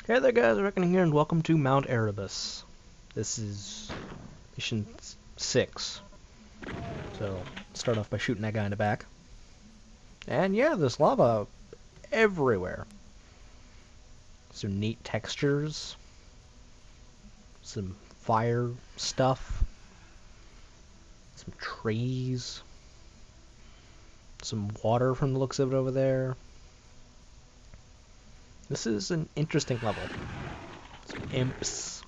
Hey there guys, Reckoning here, and welcome to Mount Erebus. This is mission 6. So, start off by shooting that guy in the back. And yeah, there's lava everywhere. Some neat textures. Some fire stuff. Some trees. Some water from the looks of it over there. This is an interesting level. Some imps.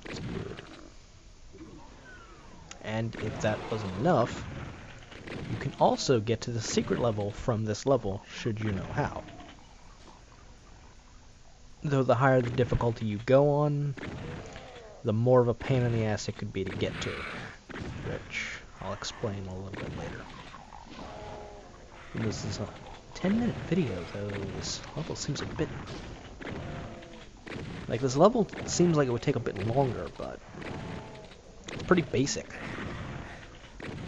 It's good. And if that wasn't enough, you can also get to the secret level from this level, should you know how. Though the higher the difficulty you go on, the more of a pain in the ass it could be to get to, which I'll explain a little bit later. And this is a 10-minute video, though this level seems a bit... Like, this level seems like it would take a bit longer, but it's pretty basic.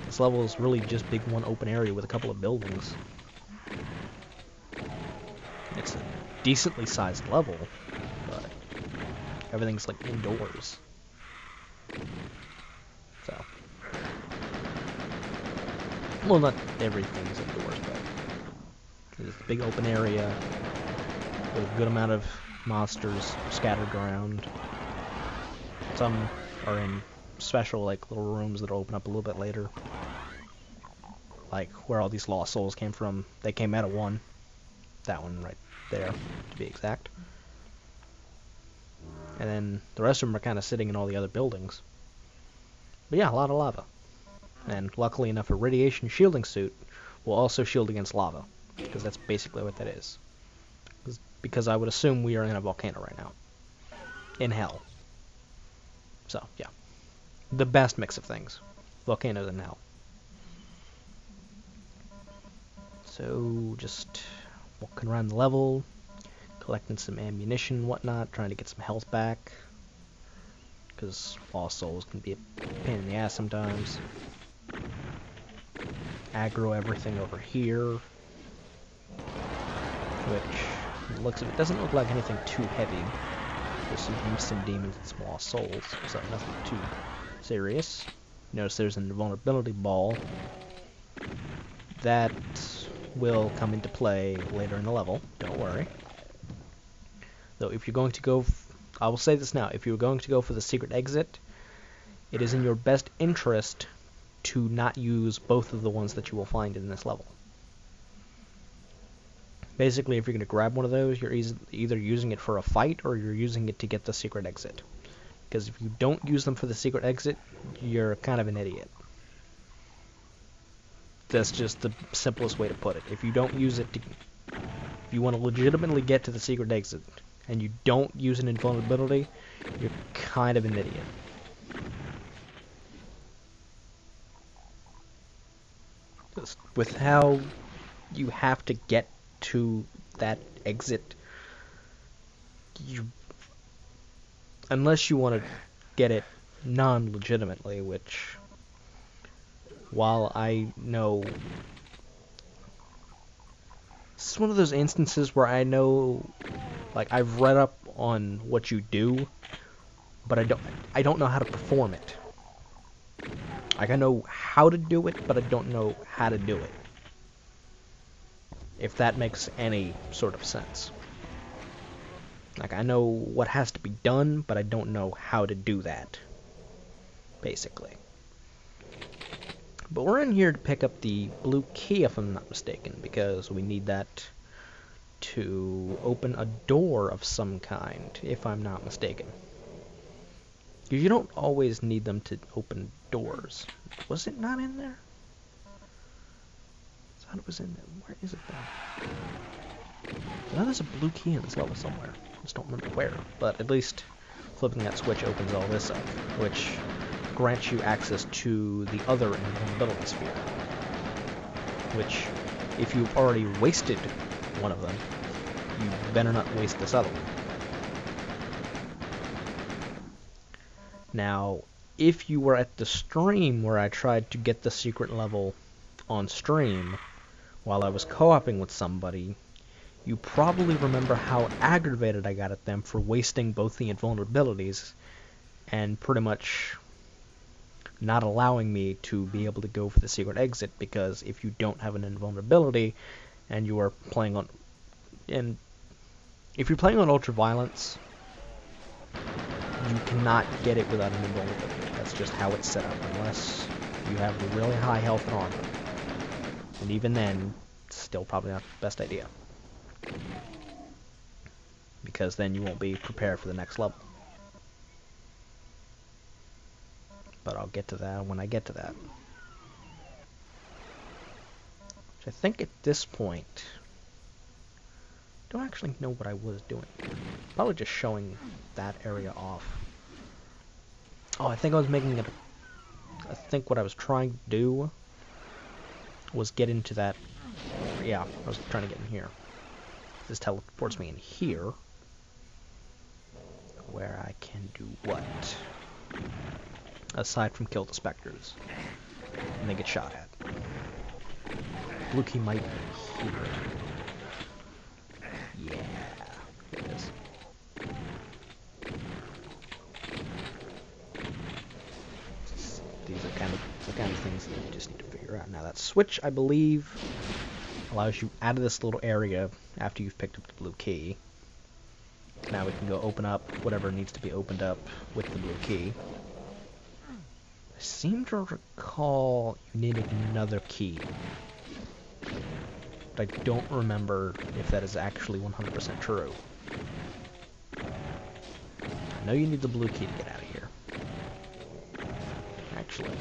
This level is really just big one open area with a couple of buildings. It's a decently sized level, but everything's like indoors. So, well, not everything's indoors, but there's a big open area with a good amount of monsters scattered around. Some are in special like little rooms that'll open up a little bit later. Like where all these lost souls came from. They came out of one. That one right there, to be exact. And then the rest of them are kind of sitting in all the other buildings. But yeah, a lot of lava. And luckily enough, a radiation shielding suit will also shield against lava. Because that's basically what that is. Because I would assume we are in a volcano right now. In hell. So, yeah. The best mix of things. Volcanoes and hell. So, just walking around the level, collecting some ammunition and whatnot, trying to get some health back. Because lost souls can be a pain in the ass sometimes. Aggro everything over here. Which, looks of it, doesn't look like anything too heavy. There's some imps and demons and some lost souls, so nothing too serious. Notice there's an invulnerability ball. That will come into play later in the level, don't worry. Though if you're going to go, I will say this now, if you're going to go for the secret exit, it is in your best interest to not use both of the ones that you will find in this level. Basically, if you're going to grab one of those, you're either using it for a fight or you're using it to get the secret exit. Because if you don't use them for the secret exit, you're kind of an idiot. That's just the simplest way to put it. If you don't use it to... If you want to legitimately get to the secret exit, and you don't use an invulnerability, you're kind of an idiot. Just with how you have to get to that exit, unless you want to get it non-legitimately, which, while I know, this is one of those instances where I know, like, I've read up on what you do, but I don't know how to perform it. Like, I know how to do it, but I don't know how to do it. If that makes any sort of sense. Like, I know what has to be done, but I don't know how to do that. Basically. But we're in here to pick up the blue key, if I'm not mistaken, because we need that to open a door of some kind, if I'm not mistaken. Because you don't always need them to open doors. Was it not in there? I thought it was in there. Where is it then? I know there's a blue key in this level somewhere. I just don't remember where. But at least flipping that switch opens all this up, which grants you access to the other invulnerability sphere. Which, if you've already wasted one of them, you better not waste this other one. Now, if you were at the stream where I tried to get the secret level on stream, while I was co-oping with somebody, you probably remember how aggravated I got at them for wasting both the invulnerabilities and pretty much not allowing me to be able to go for the secret exit, because if you don't have an invulnerability and you are playing on... And if you're playing on ultraviolence, you cannot get it without an invulnerability. That's just how it's set up, unless you have really high health and armor. And even then, it's still probably not the best idea, because then you won't be prepared for the next level. But I'll get to that when I get to that. Which I think at this point, I don't actually know what I was doing. Probably just showing that area off. Oh, I think I was making it... I think what I was trying to do was get into that... Yeah, I was trying to get in here. This teleports me in here, where I can do what? Aside from kill the specters, and they get shot at. Blue key might be here. Yeah, it is. These are kind of the kind of things that you just need to figure out. Now that switch, I believe, allows you out of this little area after you've picked up the blue key. Now we can go open up whatever needs to be opened up with the blue key. I seem to recall you needed another key, but I don't remember if that is actually 100% true. I know you need the blue key to get out of here. Actually,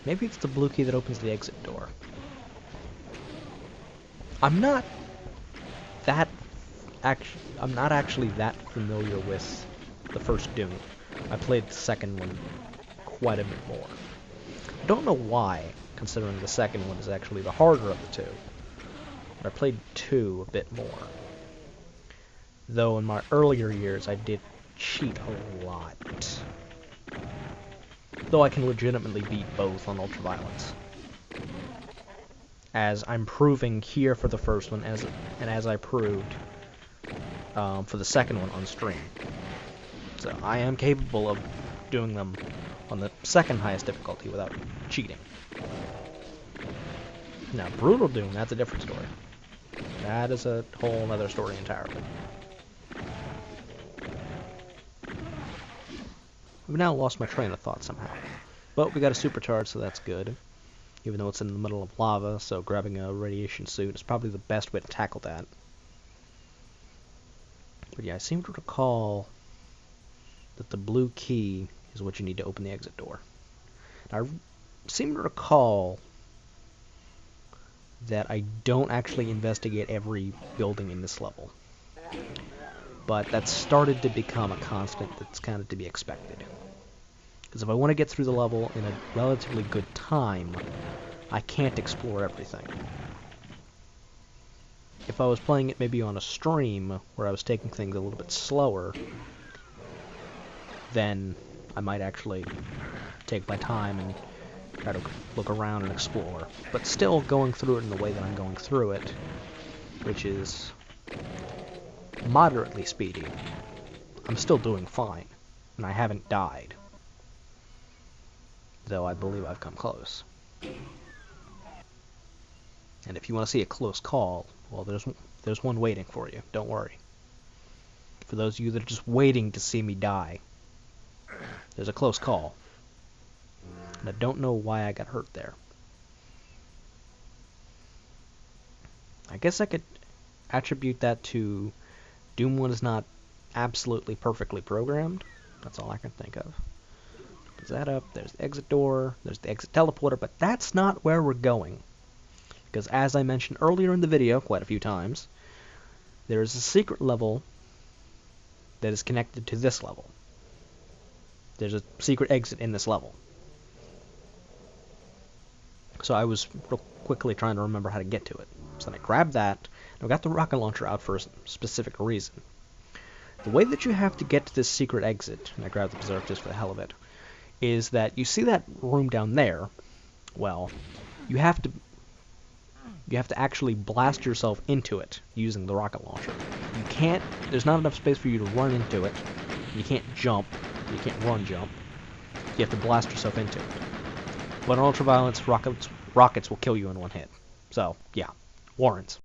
maybe it's the blue key that opens the exit door. I'm not actually that familiar with the first Doom. I played the second one quite a bit more. I don't know why, considering the second one is actually the harder of the two. But I played 2 a bit more. Though in my earlier years I did cheat a lot. Though I can legitimately beat both on ultraviolence. As I'm proving here for the first one, and as I proved for the second one on stream. So I am capable of doing them on the second highest difficulty without cheating. Now, Brutal Doom, that's a different story. That is a whole other story entirely. We've now lost my train of thought somehow. But we got a supercharge, so that's good. Even though it's in the middle of lava, so grabbing a radiation suit is probably the best way to tackle that. But yeah, I seem to recall that the blue key is what you need to open the exit door. Now, I seem to recall that I don't actually investigate every building in this level. But that's started to become a constant that's kind of to be expected. Because if I want to get through the level in a relatively good time, I can't explore everything. If I was playing it maybe on a stream, where I was taking things a little bit slower, then I might actually take my time and try to look around and explore. But still going through it in the way that I'm going through it, which is moderately speedy, I'm still doing fine, and I haven't died. Though I believe I've come close. And if you want to see a close call, well, there's one waiting for you. Don't worry. For those of you that are just waiting to see me die, there's a close call. And I don't know why I got hurt there. I guess I could attribute that to Doom 1 is not absolutely perfectly programmed. That's all I can think of. Opens that up, there's the exit door, there's the exit teleporter, but that's not where we're going. Because as I mentioned earlier in the video, quite a few times, there is a secret level that is connected to this level. There's a secret exit in this level. So I was real quickly trying to remember how to get to it. So then I grabbed that, and I got the rocket launcher out for a specific reason. The way that you have to get to this secret exit, and I grabbed the Berserk just for the hell of it, is that you see that room down there. Well, you have to you have to actually blast yourself into it using the rocket launcher. You can't, there's not enough space for you to run into it. You can't jump. You can't run jump. You have to blast yourself into it. But in ultraviolence, rockets will kill you in one hit. So, yeah. Warrants.